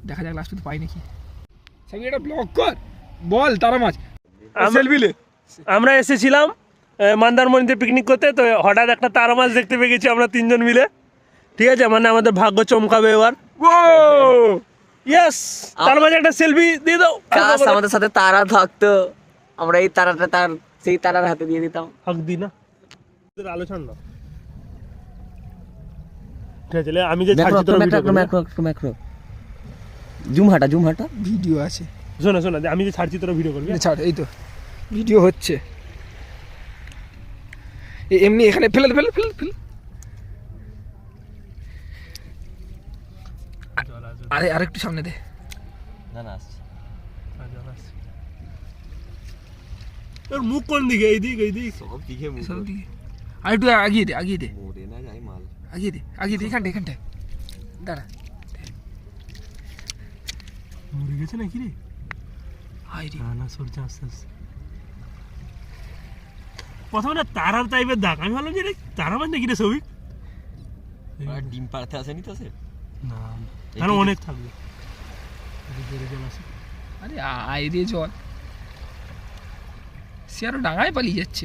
দেখা যাক লাস্ট পর্যন্ত পাই নাকি। সাবি এটা ব্লক কর, বল তারা মাছ সেলফি লে। আমরা এসেছিলাম মন্দারমণিতে পিকনিক করতে, তো হঠাৎ একটা তারা মাছ দেখতে পেয়ে গেছি আমরা তিনজন মিলে। ঠিক আছে, মানে আমাদের ভাগ্য চমকাবে এবার। ও ইয়েস, তার মাঝে একটা সেলফি দিয়ে দাও। কাশ আমাদের সাথে তারা থাকতো, আমরা এই তারাটা তার সেই তারার হাতে দিয়ে দিতাম। হক দি না আলোচনা না। ঠিক আছে, আমি যে ছাড়ছি তোরা ভিডিও করবি। ম্যাক্রো জুম হাটা ভিডিও আছে, শোনা শোনা, আমি যে ছাড়ছি তোরা ভিডিও করবি। ছাড়, এই তো ভিডিও হচ্ছে। এমনি এখানে ফেলে ফেলে ফেলে ফেলে। আরে আরেকটু সামনে দে। না না আসছে। তোর মুখ কোন দিকে? এই দিক এই দিক সব দিকে মুখ। সব দিকে। আর একটু আগিয়ে দে, আগিয়ে দে, মরে না যায় মাল। আগিয়ে দে, আগিয়ে দে, এখানটা এখানটা দাঁড়া। মরে গেছে নাকি রে? হাই রে, না না, সরছে আস্তে আস্তে। প্রথমে না তারার টাইপের দাগ, আমি ভাবলাম যে এটা তারা মাছ নাকি রে সবই। ডিম পাড়তে আসেনি তো সে? না, তাহলে অনেক থাকবে। আরে আয় রে জল, সে আরো ডাঙায় পালিয়ে যাচ্ছে।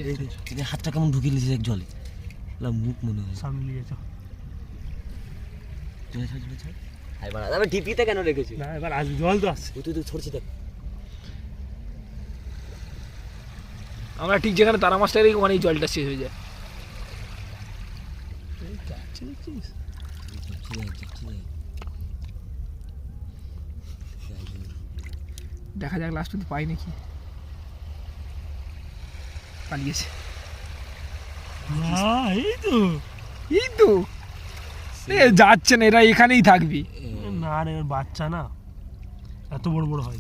হাতটা কেমন ঢুকিয়ে নিয়েছে এক জলে, মুখ মনে হয় সামনে নিয়ে যাচ্ছ। আমি টিপিতে কেন রেখেছি? না এবার আজ জল তো আসছে। তুই ছড়ছি দেখ। আমরা ঠিক যেখানে তারা মাছটা রেখে ওখানেই জলটা শেষ হয়ে যায়। দেখা যাক লাস্ট পর্যন্ত পাই নাকি। পালিয়েছে। এই তো যাচ্ছে না, এরা এখানেই থাকবি। না রে, বাচ্চা না, এত বড় বড় হয়।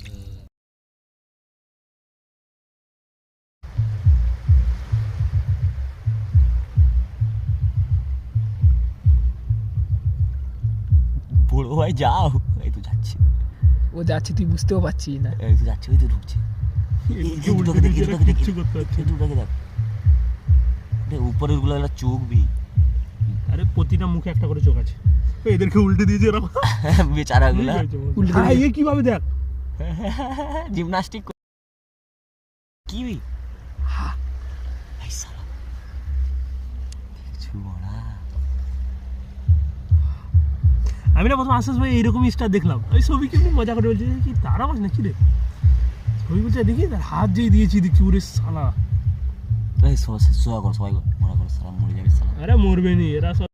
বড় ভাই যাও, এই তো যাচ্ছে। ও যাচ্ছে, তুই বুঝতেও পারছিস না। এই তো যাচ্ছে, ওই তো ঢুকছে। কিচ্ছু করতে পারছি না। দুটাকে দেখ, উপরের গুলো চোখ বি। আরে প্রতিটা মুখে একটা করে চোখ আছে। এদেরকে উল্টে দিয়েছে এরকম বেচারা গুলা এ কিভাবে দেখ জিমনাস্টিক কি আমি না প্রথম আশ্বাস ভাই এইরকম স্টার দেখলাম, ওই ছবি কেমনি মজা করে বলছে কি তারা মাছ নাকি রে। ছবি বলছে দেখি তার হাত যেই দিয়েছি দেখছি ওরে সালা। সবাই কর, সবাই মনে করো সালা মরে যাবে সালা। আরে মরবে নি এরা।